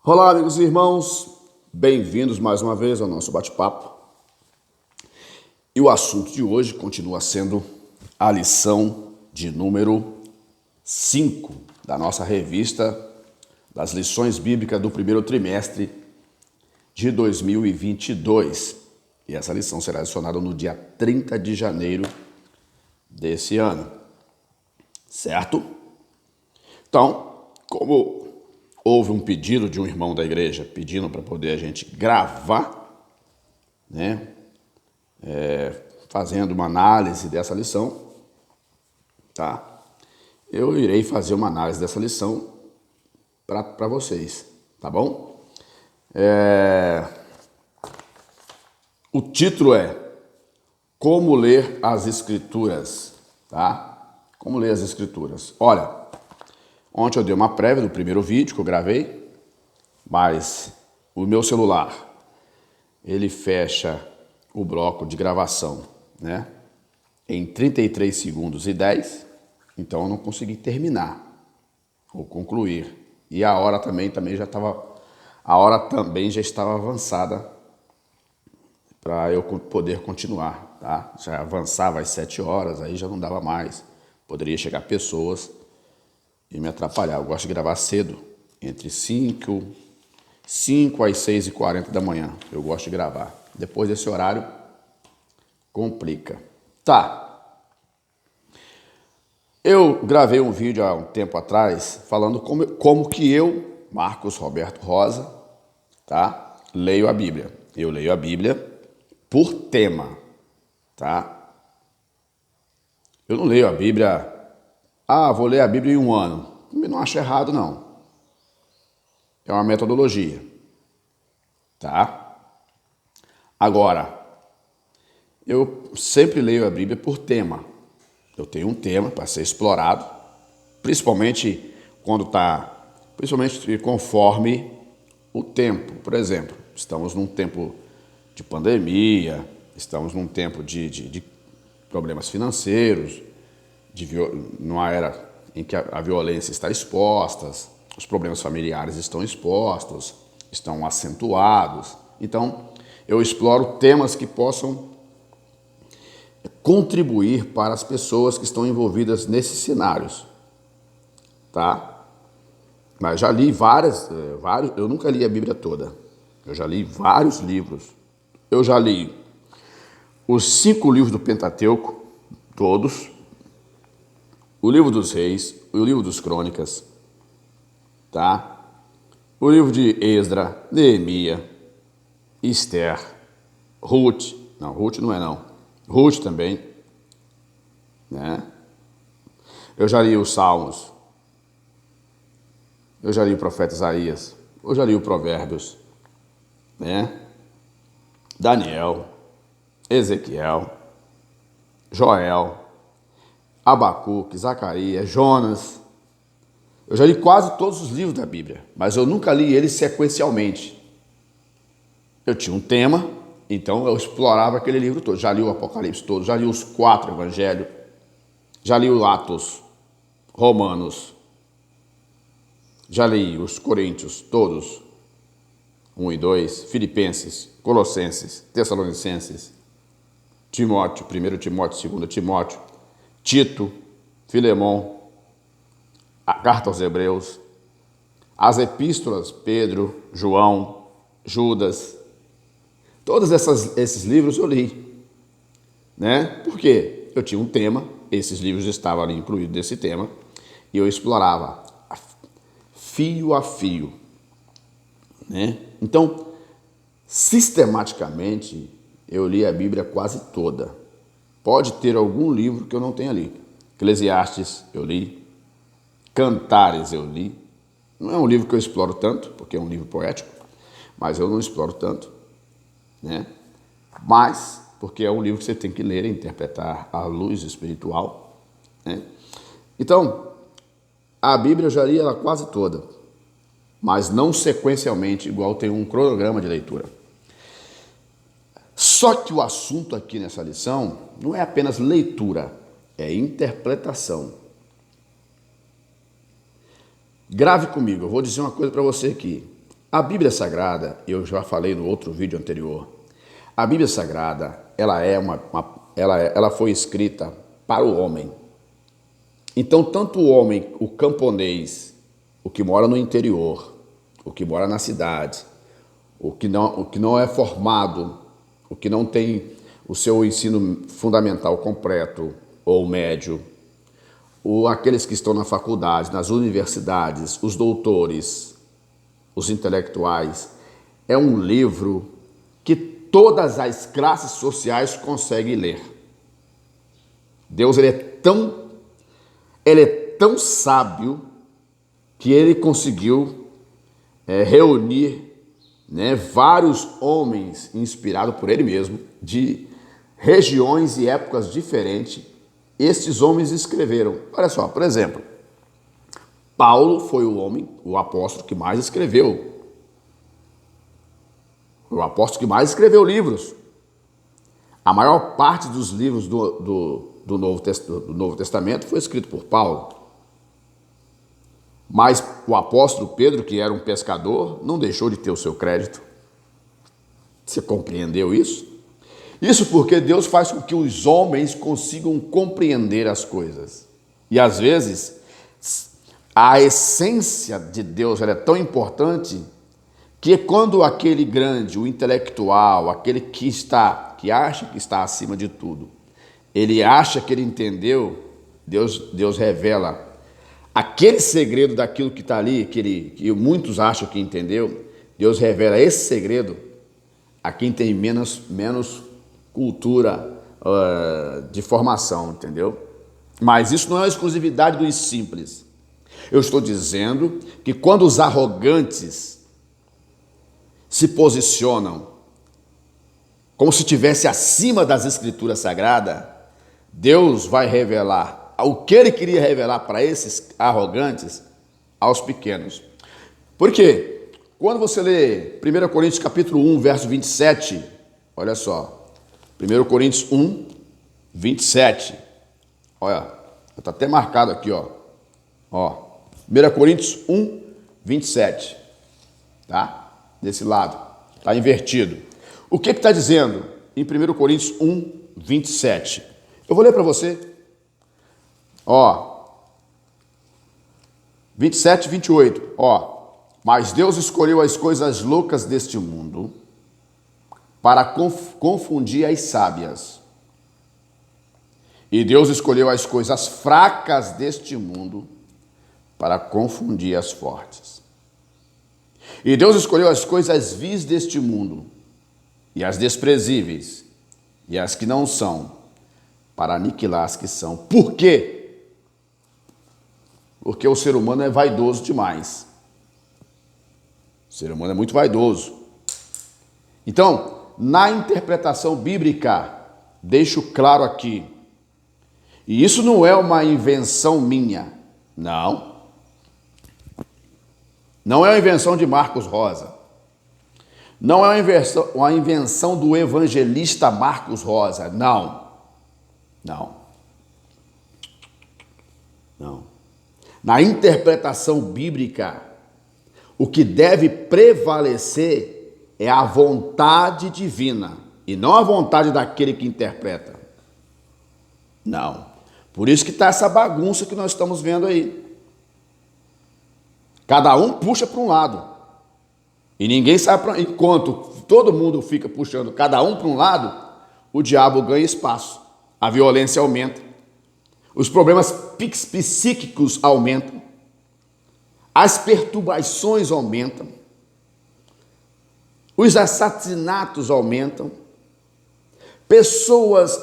Olá, amigos e irmãos, bem-vindos mais uma vez ao nosso bate-papo. E o assunto de hoje continua sendo a lição de número 5 da nossa revista das lições bíblicas do primeiro trimestre de 2022. E essa lição será adicionada no dia 30 de janeiro desse ano, certo? Então, como houve um pedido de um irmão da igreja pedindo para poder a gente gravar, né? Fazendo uma análise dessa lição, tá? Eu irei fazer uma análise dessa lição para vocês, tá bom? O título é Como ler as Escrituras, tá? Como ler as Escrituras. Olha, ontem eu dei uma prévia do primeiro vídeo que eu gravei, mas o meu celular, ele fecha o bloco de gravação, né, em 33 segundos e 10, então eu não consegui terminar ou concluir. E a hora também já estava avançada para eu poder continuar, tá? Já avançava às 7 horas, aí já não dava mais. Poderia chegar pessoas e me atrapalhar. Eu gosto de gravar cedo, entre 5 às 6h40 da manhã. Eu gosto de gravar. Depois desse horário, complica. Tá. Eu gravei um vídeo há um tempo atrás falando como que eu, Marcos Roberto Rosa, tá, leio a Bíblia. Eu leio a Bíblia por tema, tá? Eu não leio a Bíblia, vou ler a Bíblia em um ano. Não acho errado, não. É uma metodologia, tá? Agora, eu sempre leio a Bíblia por tema. Eu tenho um tema para ser explorado, principalmente conforme o tempo. Por exemplo, estamos num tempo de pandemia, estamos num tempo de problemas financeiros, numa era em que a violência está exposta, os problemas familiares estão expostos, estão acentuados. Então, eu exploro temas que possam contribuir para as pessoas que estão envolvidas nesses cenários, tá? Mas já li vários, eu nunca li a Bíblia toda. Eu já li vários livros. Eu já li os 5 livros do Pentateuco, todos, o livro dos Reis, o livro dos Crônicas, tá? O livro de Esdra, Neemias, Esther, Ruth, Ruth também, né? Eu já li os Salmos, eu já li o profeta Isaías, eu já li o Provérbios, né? Daniel, Ezequiel, Joel, Abacuque, Zacarias, Jonas. Eu já li quase todos os livros da Bíblia, mas eu nunca li eles sequencialmente. Eu tinha um tema, então eu explorava aquele livro todo. Já li o Apocalipse todo, já li os 4 Evangelhos, já li o Atos, Romanos, já li os Coríntios todos, 1 e 2, Filipenses, Colossenses, Tessalonicenses, Timóteo, 1 Timóteo, 2 Timóteo, Tito, Filemão, a carta aos Hebreus, as epístolas, Pedro, João, Judas, todos esses livros eu li, né? Por quê? Eu tinha um tema, esses livros estavam ali incluídos nesse tema, e eu explorava fio a fio, né? Então, sistematicamente, eu li a Bíblia quase toda. Pode ter algum livro que eu não tenha lido. Eclesiastes eu li, Cantares eu li. Não é um livro que eu exploro tanto, porque é um livro poético, mas eu não exploro tanto, né? Mas, porque é um livro que você tem que ler e interpretar à luz espiritual, né? Então, a Bíblia eu já li ela quase toda, mas não sequencialmente, igual tem um cronograma de leitura. Só que o assunto aqui nessa lição não é apenas leitura, é interpretação. Grave comigo, eu vou dizer uma coisa para você aqui. A Bíblia Sagrada, eu já falei no outro vídeo anterior, a Bíblia Sagrada, ela foi escrita para o homem. Então, tanto o homem, o camponês, o que mora no interior, o que mora na cidade, o que não é formado, o que não tem o seu ensino fundamental completo ou médio, aqueles que estão na faculdade, nas universidades, os doutores, os intelectuais, é um livro que todas as classes sociais conseguem ler. Deus ele é tão sábio que ele conseguiu reunir, né, vários homens inspirados por ele mesmo, de regiões e épocas diferentes. Estes homens escreveram. Olha só, por exemplo, Paulo foi o apóstolo que mais escreveu. O apóstolo que mais escreveu livros. A maior parte dos livros do Novo Testamento foi escrito por Paulo. Mas o apóstolo Pedro, que era um pescador, não deixou de ter o seu crédito. Você compreendeu isso? Isso porque Deus faz com que os homens consigam compreender as coisas. E às vezes, a essência de Deus ela é tão importante que quando aquele grande, o intelectual, aquele que acha que está acima de tudo, ele acha que ele entendeu, Deus revela aquele segredo daquilo que está ali, que muitos acham que entendeu. Deus revela esse segredo a quem tem menos cultura de formação, entendeu? Mas isso não é exclusividade dos simples. Eu estou dizendo que quando os arrogantes se posicionam como se estivesse acima das escrituras sagradas, Deus vai revelar o que ele queria revelar para esses arrogantes aos pequenos. Por quê? Quando você lê 1 Coríntios capítulo 1, verso 27, olha só, 1 Coríntios 1, 27, olha, está até marcado aqui, ó, 1 Coríntios 1, 27, tá? Desse lado, está invertido. O que está dizendo em 1 Coríntios 1, 27? Eu vou ler para você. 27, 28. Mas Deus escolheu as coisas loucas deste mundo para confundir as sábias. E Deus escolheu as coisas fracas deste mundo para confundir as fortes. E Deus escolheu as coisas vis deste mundo e as desprezíveis e as que não são para aniquilar as que são. Por quê? Porque o ser humano é vaidoso demais. O ser humano é muito vaidoso. Então, na interpretação bíblica, deixo claro aqui, e isso não é uma invenção minha, não. Não é uma invenção de Marcos Rosa. Não é uma invenção do evangelista Marcos Rosa, não. Na interpretação bíblica, o que deve prevalecer é a vontade divina e não a vontade daquele que interpreta. Não. Por isso que está essa bagunça que nós estamos vendo aí. Cada um puxa para um lado. E ninguém sabe para... Enquanto todo mundo fica puxando cada um para um lado, o diabo ganha espaço. A violência aumenta. Os problemas psíquicos aumentam. As perturbações aumentam. Os assassinatos aumentam.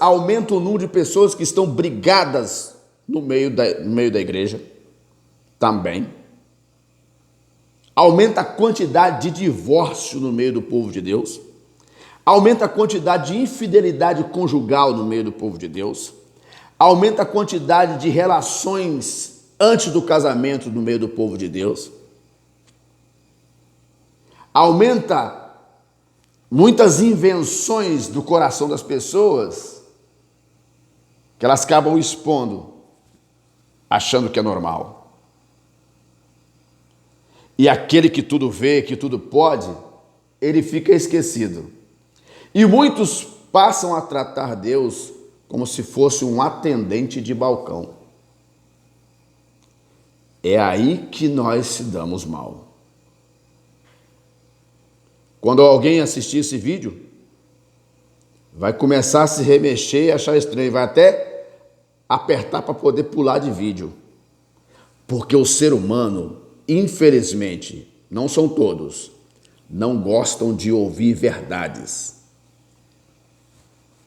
Aumenta o número de pessoas que estão brigadas no meio da igreja. Também. Aumenta a quantidade de divórcio no meio do povo de Deus. Aumenta a quantidade de infidelidade conjugal no meio do povo de Deus. Aumenta a quantidade de relações antes do casamento no meio do povo de Deus. Aumenta muitas invenções do coração das pessoas que elas acabam expondo, achando que é normal. e aquele que tudo vê, que tudo pode, ele fica esquecido. E muitos passam a tratar Deus como se fosse um atendente de balcão. É aí que nós se damos mal. Quando alguém assistir esse vídeo, vai começar a se remexer e achar estranho, vai até apertar para poder pular de vídeo. Porque o ser humano, infelizmente, não são todos, não gostam de ouvir verdades.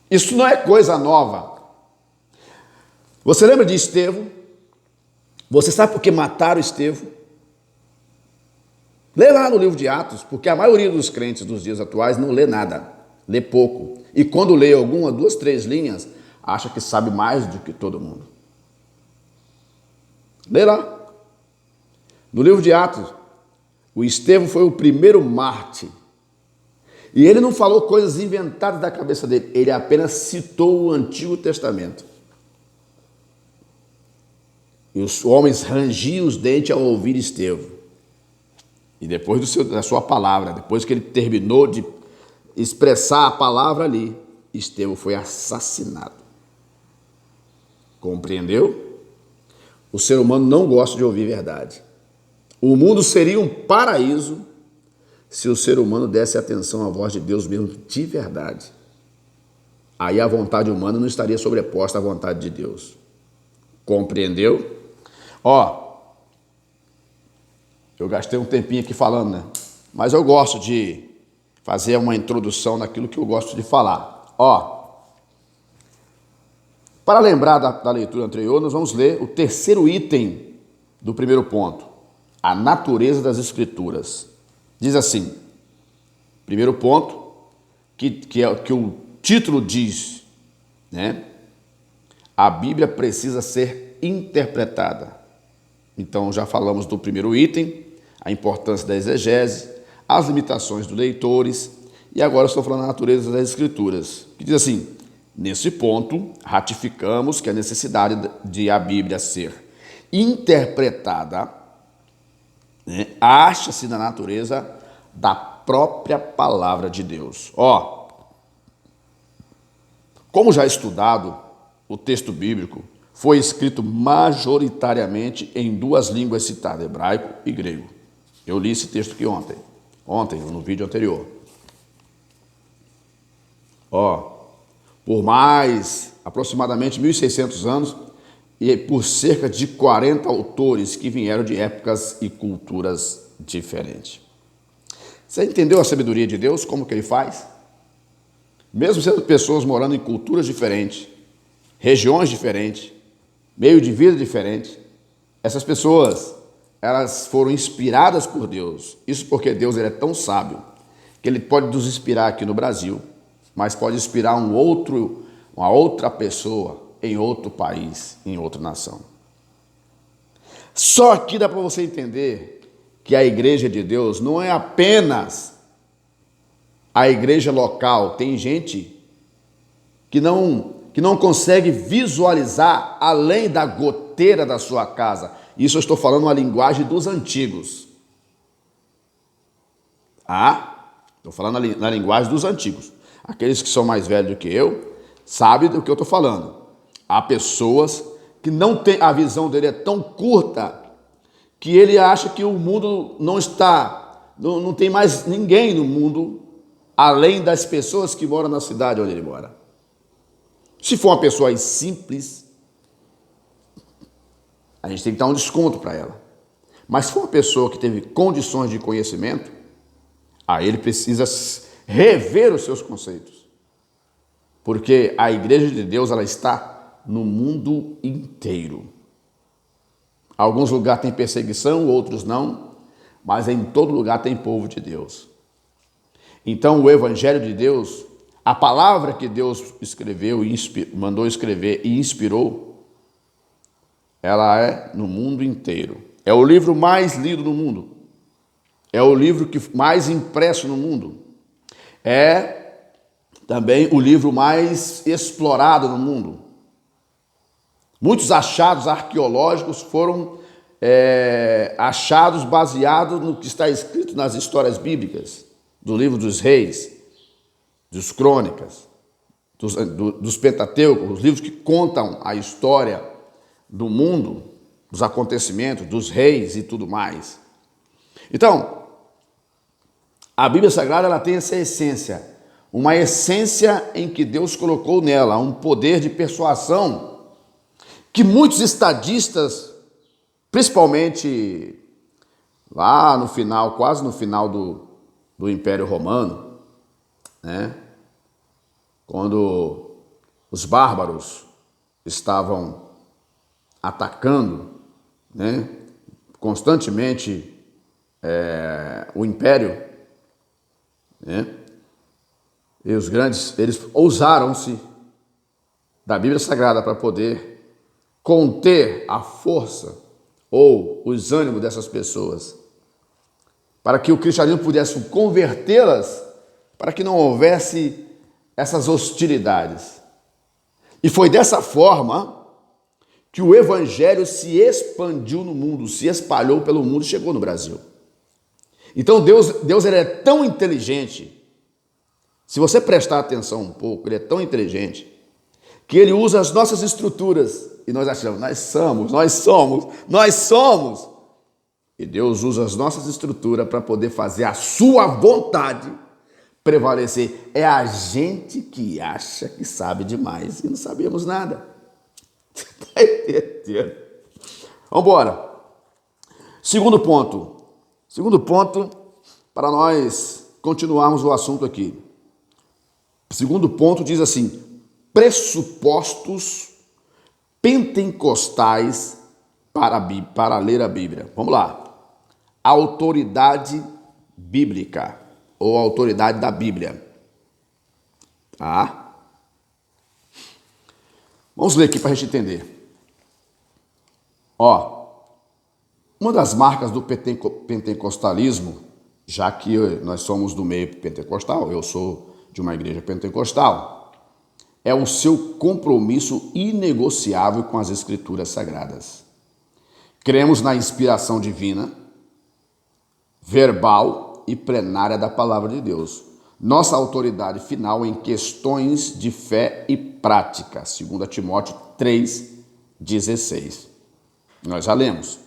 Isso não é coisa nova. Você lembra de Estevão? Você sabe por que mataram Estevão? Lê lá no livro de Atos, porque a maioria dos crentes dos dias atuais não lê nada, lê pouco. E quando lê alguma, 2, 3 linhas, acha que sabe mais do que todo mundo. Lê lá. No livro de Atos, o Estevão foi o primeiro mártir. E ele não falou coisas inventadas da cabeça dele, ele apenas citou o Antigo Testamento. E os homens rangiam os dentes ao ouvir Estevão. E depois da sua palavra, depois que ele terminou de expressar a palavra ali, Estevão foi assassinado. Compreendeu? O ser humano não gosta de ouvir verdade. O mundo seria um paraíso se o ser humano desse atenção à voz de Deus mesmo de verdade. Aí a vontade humana não estaria sobreposta à vontade de Deus. Compreendeu? Eu gastei um tempinho aqui falando, né? Mas eu gosto de fazer uma introdução naquilo que eu gosto de falar. Para lembrar da leitura anterior, nós vamos ler o terceiro item do primeiro ponto, a natureza das Escrituras. Diz assim, primeiro ponto, que o título diz, né? A Bíblia precisa ser interpretada. Então, já falamos do primeiro item, a importância da exegese, as limitações dos leitores, e agora estou falando da natureza das Escrituras, que diz assim, nesse ponto, ratificamos que a necessidade de a Bíblia ser interpretada, né, acha-se na natureza da própria palavra de Deus. Como já estudado, o texto bíblico foi escrito majoritariamente em 2 línguas citadas, hebraico e grego. Eu li esse texto aqui ontem, no vídeo anterior. Por mais aproximadamente 1.600 anos e por cerca de 40 autores que vieram de épocas e culturas diferentes. Você entendeu a sabedoria de Deus, como que ele faz? Mesmo sendo pessoas morando em culturas diferentes, regiões diferentes, meio de vida diferente, essas pessoas, elas foram inspiradas por Deus. Isso porque Deus ele é tão sábio que ele pode nos inspirar aqui no Brasil, mas pode inspirar uma outra pessoa em outro país, em outra nação. Só aqui dá para você entender que a igreja de Deus não é apenas a igreja local. Tem gente que não consegue visualizar além da goteira da sua casa. Isso eu estou falando uma linguagem dos antigos. Estou falando na linguagem dos antigos. Aqueles que são mais velhos do que eu sabem do que eu estou falando. Há pessoas que não têm, a visão dele é tão curta que ele acha que o mundo não tem mais ninguém no mundo além das pessoas que moram na cidade onde ele mora. Se for uma pessoa simples, a gente tem que dar um desconto para ela. Mas se for uma pessoa que teve condições de conhecimento, aí ele precisa rever os seus conceitos. Porque a igreja de Deus, ela está no mundo inteiro. Alguns lugares tem perseguição, outros não, mas em todo lugar tem povo de Deus. Então o evangelho de Deus, a palavra que Deus escreveu, mandou escrever e inspirou, ela é no mundo inteiro. É o livro mais lido no mundo. É o livro mais impresso no mundo. É também o livro mais explorado no mundo. Muitos achados arqueológicos foram achados baseados no que está escrito nas histórias bíblicas, do livro dos reis, dos crônicas, dos Pentateucos, os livros que contam a história do mundo, dos acontecimentos, dos reis e tudo mais. Então, a Bíblia Sagrada ela tem essa essência, uma essência em que Deus colocou nela um poder de persuasão que muitos estadistas, principalmente lá no final, quase no final do Império Romano, né? Quando os bárbaros estavam atacando, né, constantemente o Império, né? E os grandes, eles ousaram-se da Bíblia Sagrada para poder conter a força ou os ânimos dessas pessoas, para que o cristianismo pudesse convertê-las, para que não houvesse essas hostilidades. E foi dessa forma que o evangelho se expandiu no mundo, se espalhou pelo mundo e chegou no Brasil. Então Deus ele é tão inteligente, se você prestar atenção um pouco, ele é tão inteligente, que ele usa as nossas estruturas, e nós achamos, nós somos. E Deus usa as nossas estruturas para poder fazer a sua vontade prevalecer. É a gente que acha que sabe demais e não sabemos nada. Está entendendo? Vamos embora. Segundo ponto, para nós continuarmos o assunto aqui. Segundo ponto diz assim: pressupostos pentecostais para ler a Bíblia. Vamos lá. Autoridade bíblica ou autoridade da Bíblia. Tá? Vamos ler aqui para a gente entender. Ó, uma das marcas do pentecostalismo, já que nós somos do meio pentecostal, eu sou de uma igreja pentecostal, é o seu compromisso inegociável com as Escrituras Sagradas. Cremos na inspiração divina, verbal e plenária da Palavra de Deus. Nossa autoridade final em questões de fé e prática, 2 Timóteo 3,16. Nós já lemos.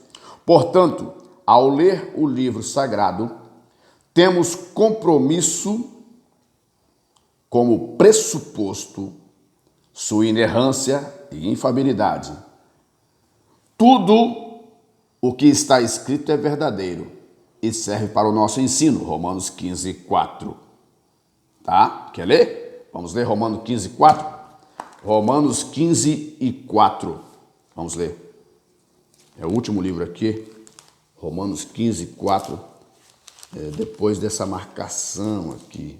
Portanto, ao ler o livro sagrado, temos compromisso como pressuposto sua inerrância e infalibilidade. Tudo o que está escrito é verdadeiro e serve para o nosso ensino. Romanos 15:4. Tá? Quer ler? Vamos ler Romanos 15:4. Romanos 15:4. Vamos ler. É o último livro aqui. Romanos 15:4. Depois dessa marcação aqui.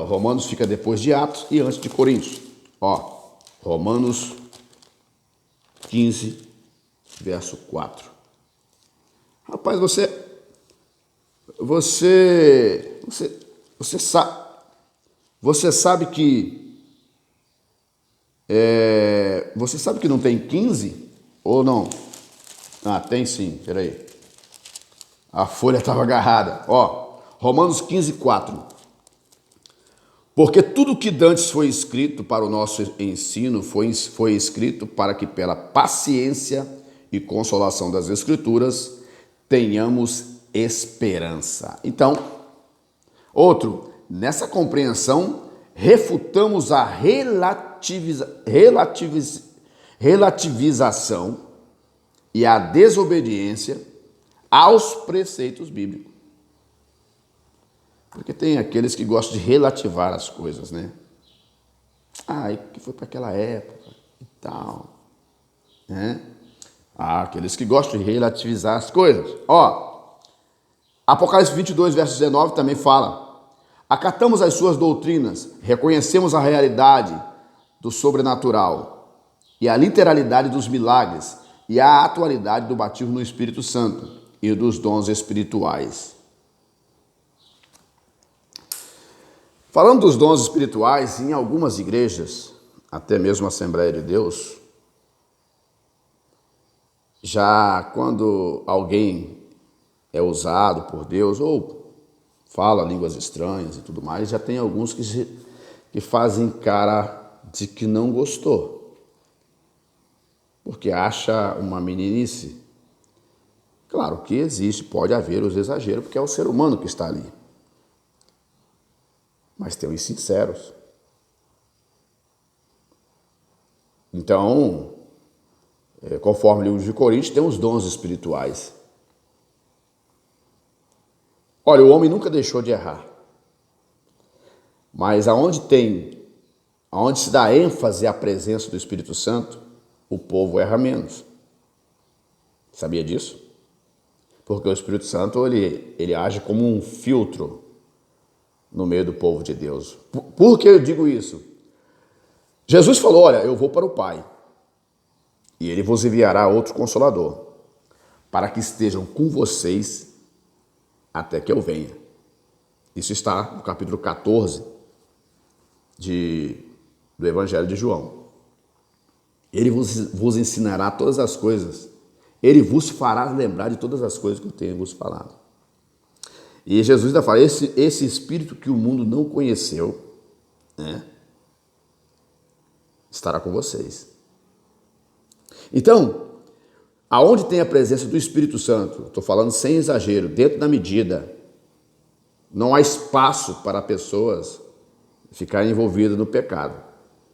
Romanos fica depois de Atos e antes de Coríntios. Ó, Romanos 15, verso 4. Rapaz, você sabe que você sabe que não tem 15 ou não? Ah, tem sim. Peraí. A folha estava agarrada. Ó, Romanos 15:4. Porque tudo que dantes foi escrito para o nosso ensino foi escrito para que pela paciência e consolação das Escrituras tenhamos esperança. Então, nessa compreensão, refutamos a relativização e a desobediência aos preceitos bíblicos. Porque tem aqueles que gostam de relativar as coisas, né? Que foi para aquela época e tal, né? Aqueles que gostam de relativizar as coisas. Ó, Apocalipse 22, verso 19 também fala: acatamos as suas doutrinas, reconhecemos a realidade do sobrenatural e a literalidade dos milagres e a atualidade do batismo no Espírito Santo e dos dons espirituais. Falando dos dons espirituais, em algumas igrejas, até mesmo a Assembleia de Deus, Já quando alguém é usado por Deus ou fala línguas estranhas e tudo mais, já tem alguns que fazem cara de que não gostou, porque acha uma meninice. Claro que existe, pode haver os exageros, porque é o ser humano que está ali. Mas tem os sinceros. Então, conforme o livro de Coríntios, tem os dons espirituais. Olha, o homem nunca deixou de errar. Mas aonde se dá ênfase à presença do Espírito Santo, o povo erra menos. Sabia disso? Porque o Espírito Santo, ele age como um filtro no meio do povo de Deus. Por que eu digo isso? Jesus falou, olha, eu vou para o Pai, e Ele vos enviará outro Consolador, para que estejam com vocês até que eu venha. Isso está no capítulo 14 do Evangelho de João. Ele vos ensinará todas as coisas. Ele vos fará lembrar de todas as coisas que eu tenho vos falado. E Jesus ainda fala, esse Espírito que o mundo não conheceu, né, estará com vocês. Então, aonde tem a presença do Espírito Santo, estou falando sem exagero, dentro da medida, não há espaço para pessoas ficarem envolvidas no pecado.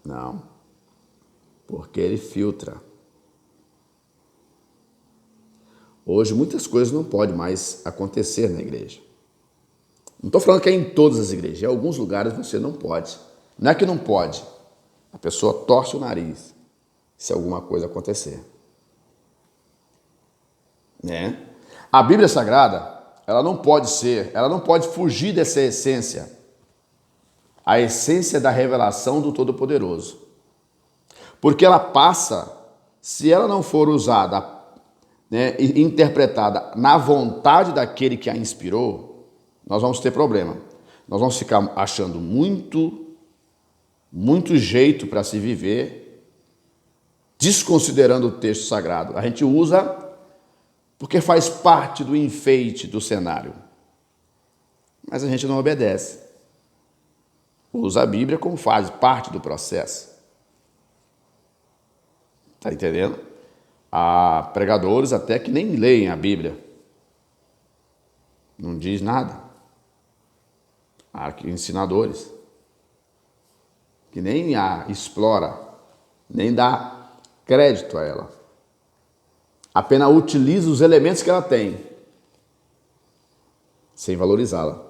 Não, porque ele filtra. Hoje muitas coisas não podem mais acontecer na igreja. Não estou falando que é em todas as igrejas, em alguns lugares você não pode. Não é que não pode, a pessoa torce o nariz se alguma coisa acontecer. Né? A Bíblia Sagrada, ela não pode fugir dessa essência, a essência da revelação do Todo-Poderoso. Porque ela passa, se ela não for usada, né, interpretada na vontade daquele que a inspirou, nós vamos ter problema. Nós vamos ficar achando muito jeito para se viver, desconsiderando o texto sagrado. A gente usa porque faz parte do enfeite do cenário. Mas a gente não obedece. Usa a Bíblia como faz parte do processo. Está entendendo? Há pregadores até que nem leem a Bíblia. Não diz nada. Há ensinadores que nem a explora, nem dá crédito a ela. Apenas utiliza os elementos que ela tem, sem valorizá-la.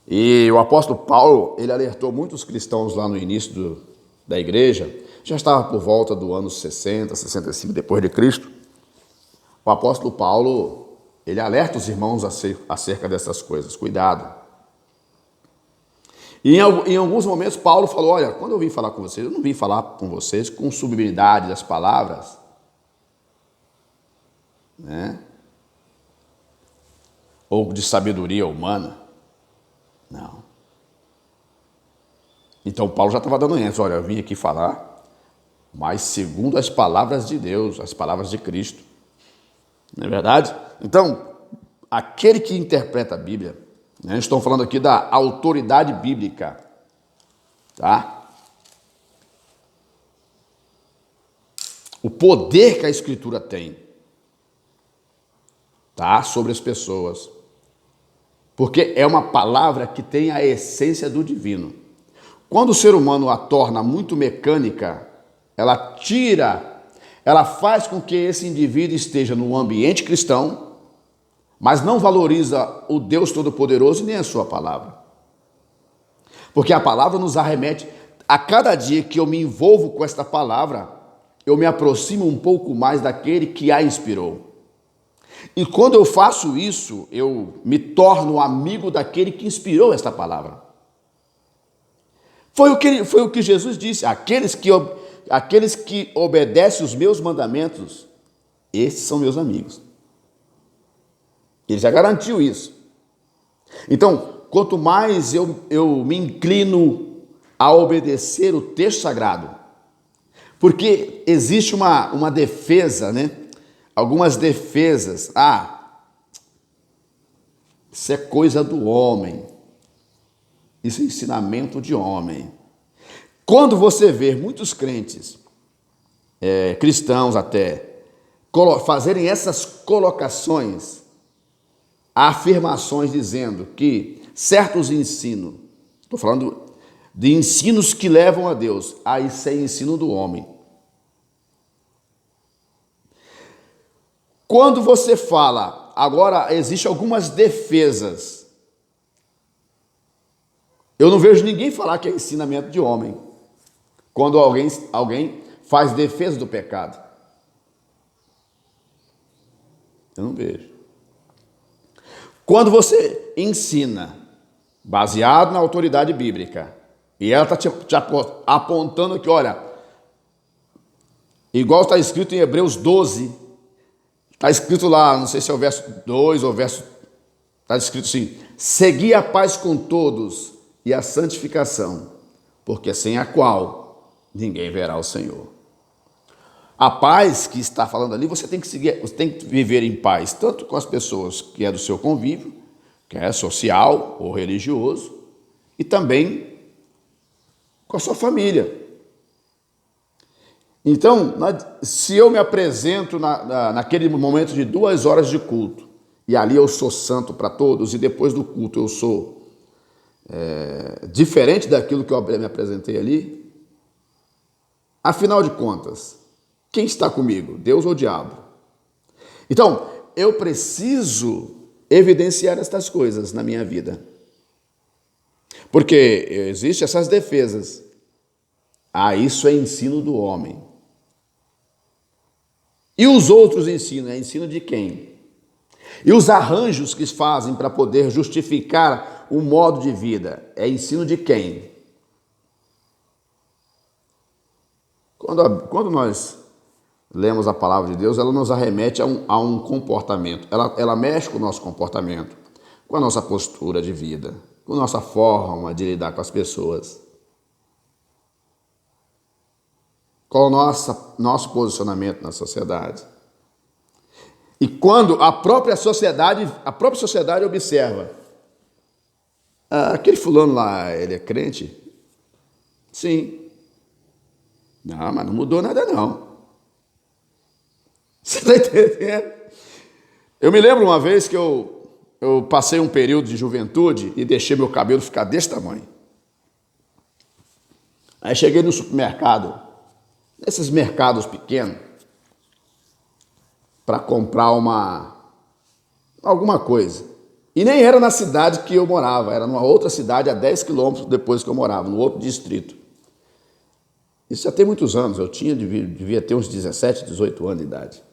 E o apóstolo Paulo, ele alertou muitos cristãos lá no início da igreja, já estava por volta do ano 60, 65 depois de Cristo. O apóstolo Paulo, ele alerta os irmãos acerca dessas coisas, cuidado. E em alguns momentos Paulo falou, olha, quando eu vim falar com vocês, eu não vim falar com vocês com sublimidade das palavras, né? Ou de sabedoria humana. Não. Então Paulo já estava dando ênfase, olha, eu vim aqui falar, mas segundo as palavras de Deus, as palavras de Cristo. Não é verdade? Então, aquele que interpreta a Bíblia, né, estamos falando aqui da autoridade bíblica, tá? O poder que a Escritura tem, tá? Sobre as pessoas. Porque é uma palavra que tem a essência do divino. Quando o ser humano a torna muito mecânica, ela faz com que esse indivíduo esteja no ambiente cristão, mas não valoriza o Deus Todo-Poderoso nem a sua palavra. Porque a palavra nos arremete, a cada dia que eu me envolvo com esta palavra, eu me aproximo um pouco mais daquele que a inspirou. E quando eu faço isso, eu me torno amigo daquele que inspirou esta palavra. Foi o que Jesus disse, aqueles que obedecem os meus mandamentos, esses são meus amigos. Ele já garantiu isso. Então, quanto mais eu me inclino a obedecer o texto sagrado, Porque existe uma defesa, né? Algumas defesas. Isso é coisa do homem. Isso é ensinamento de homem. Quando você vê muitos crentes, cristãos até, fazerem essas colocações, afirmações dizendo que certos ensinos, estou falando de ensinos que levam a Deus, isso é ensino do homem. Quando você fala, agora existem algumas defesas, eu não vejo ninguém falar que é ensinamento de homem, quando alguém faz defesa do pecado. Eu não vejo. Quando você ensina, baseado na autoridade bíblica, e ela está te apontando que, olha, igual está escrito em Hebreus 12, está escrito lá, não sei se é o verso 2 ou o verso... Está escrito assim: segui a paz com todos e a santificação, porque sem a qual ninguém verá o Senhor. A paz que está falando ali, você tem que seguir, você tem que viver em paz, tanto com as pessoas que é do seu convívio, que é social ou religioso, e também com a sua família. Então, se eu me apresento naquele momento de 2 horas de culto, e ali eu sou santo para todos, e depois do culto eu sou diferente daquilo que eu me apresentei ali, afinal de contas, quem está comigo? Deus ou o diabo? Então, eu preciso evidenciar estas coisas na minha vida. Porque existem essas defesas. Isso é ensino do homem. E os outros ensinos? É ensino de quem? E os arranjos que fazem para poder justificar o modo de vida? É ensino de quem? Quando nós lemos a palavra de Deus, ela nos arremete a um comportamento. Ela mexe com o nosso comportamento, com a nossa postura de vida, com a nossa forma de lidar com as pessoas, com o nosso posicionamento na sociedade. E quando a própria sociedade observa, aquele fulano lá, ele é crente? Sim. Não, mas não mudou nada não. Você está entendendo? Eu me lembro uma vez que eu passei um período de juventude e deixei meu cabelo ficar desse tamanho. Aí cheguei no supermercado, nesses mercados pequenos, para comprar alguma coisa. E nem era na cidade que eu morava, era numa outra cidade a 10 quilômetros depois que eu morava, no outro distrito. Isso já tem muitos anos, eu devia ter uns 17, 18 anos de idade.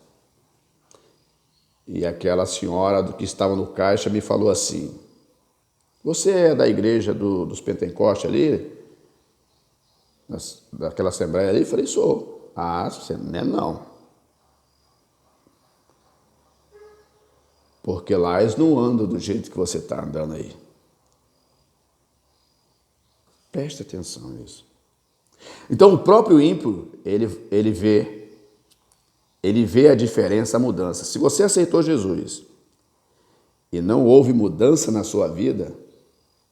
E aquela senhora que estava no caixa me falou assim: você é da igreja dos Pentecostes ali? Daquela assembleia ali? Eu falei, sou. Você não é não. Porque lá eles não andam do jeito que você está andando aí. Preste atenção nisso. Então o próprio ímpio, ele vê a diferença, a mudança. Se você aceitou Jesus e não houve mudança na sua vida,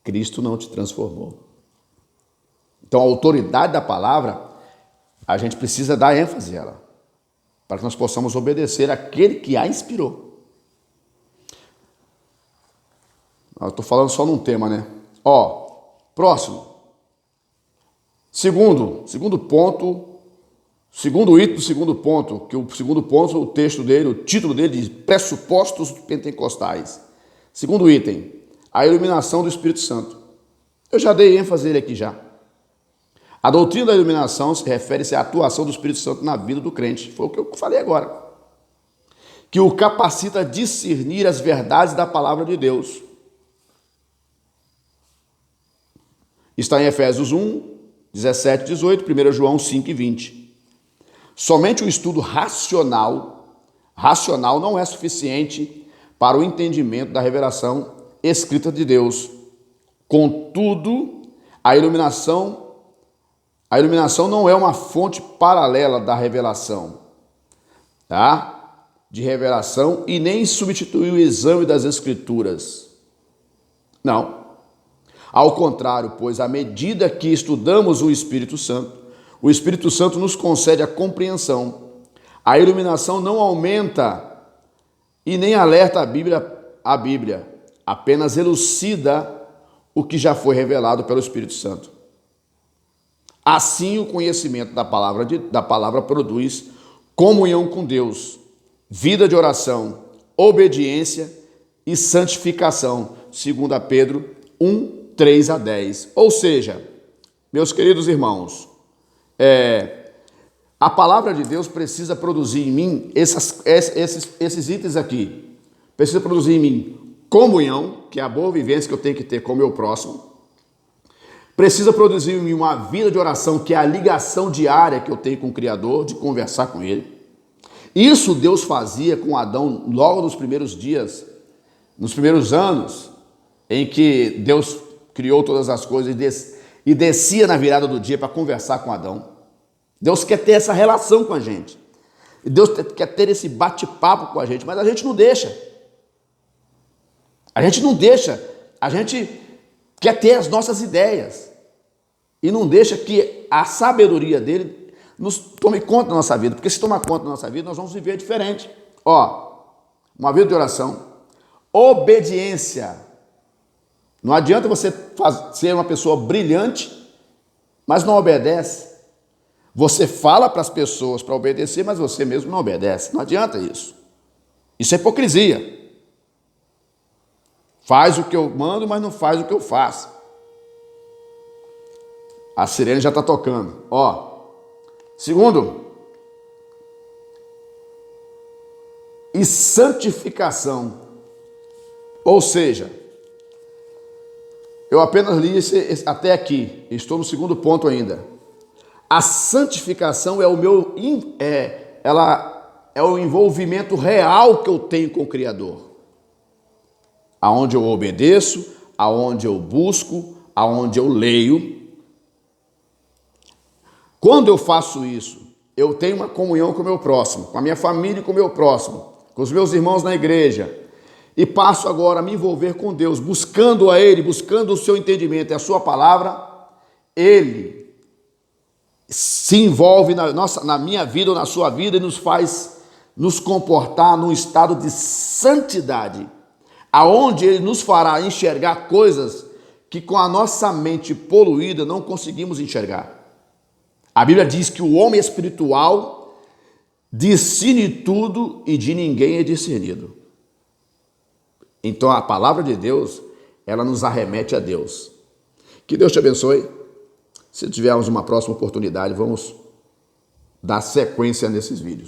Cristo não te transformou. Então a autoridade da palavra, a gente precisa dar ênfase a ela, para que nós possamos obedecer àquele que a inspirou. Eu estou falando só num tema, né? Próximo. Segundo ponto, segundo item do segundo ponto, que o segundo ponto, o texto dele, o título dele diz pressupostos pentecostais. Segundo item, a iluminação do Espírito Santo. Eu já dei ênfase a ele aqui já. A doutrina da iluminação se refere-se à atuação do Espírito Santo na vida do crente. Foi o que eu falei agora. Que o capacita a discernir as verdades da palavra de Deus. Está em Efésios 1, 17 e 18, 1 João 5 e 20. Somente o estudo racional não é suficiente para o entendimento da revelação escrita de Deus. Contudo, a iluminação A iluminação não é uma fonte paralela da revelação, tá? De revelação, e nem substitui o exame das Escrituras. Não. Ao contrário, pois, à medida que estudamos o Espírito Santo nos concede a compreensão. A iluminação não aumenta e nem alerta a Bíblia, apenas elucida o que já foi revelado pelo Espírito Santo. Assim, o conhecimento da palavra produz comunhão com Deus, vida de oração, obediência e santificação, segundo Pedro 1, 3 a 10. Ou seja, meus queridos irmãos, a palavra de Deus precisa produzir em mim esses itens aqui. Precisa produzir em mim comunhão, que é a boa vivência que eu tenho que ter com o meu próximo. Precisa produzir em mim uma vida de oração, que é a ligação diária que eu tenho com o Criador, de conversar com Ele. Isso Deus fazia com Adão logo nos primeiros dias, nos primeiros anos, em que Deus criou todas as coisas e descia na virada do dia para conversar com Adão. Deus quer ter essa relação com a gente. Deus quer ter esse bate-papo com a gente, mas a gente não deixa. A gente não deixa. A gente quer ter as nossas ideias e não deixa que a sabedoria dele nos tome conta da nossa vida, porque se tomar conta da nossa vida, nós vamos viver diferente. Uma vida de oração, obediência. Não adianta você ser uma pessoa brilhante, mas não obedece. Você fala para as pessoas para obedecer, mas você mesmo não obedece. Não adianta isso. Isso é hipocrisia. Faz o que eu mando, mas não faz o que eu faço. A sirene já está tocando. Segundo, e santificação. Ou seja, eu apenas li até aqui. Estou no segundo ponto ainda. A santificação é o envolvimento real que eu tenho com o Criador. Aonde eu obedeço, aonde eu busco, aonde eu leio. Quando eu faço isso, eu tenho uma comunhão com o meu próximo, com a minha família e com o meu próximo, com os meus irmãos na igreja. E passo agora a me envolver com Deus, buscando a Ele, buscando o seu entendimento e a sua palavra. Ele se envolve na minha vida ou na sua vida e nos faz nos comportar num estado de santidade, aonde Ele nos fará enxergar coisas que com a nossa mente poluída não conseguimos enxergar. A Bíblia diz que o homem espiritual discerne tudo e de ninguém é discernido. Então a palavra de Deus, ela nos arremete a Deus. Que Deus te abençoe. Se tivermos uma próxima oportunidade, vamos dar sequência nesses vídeos.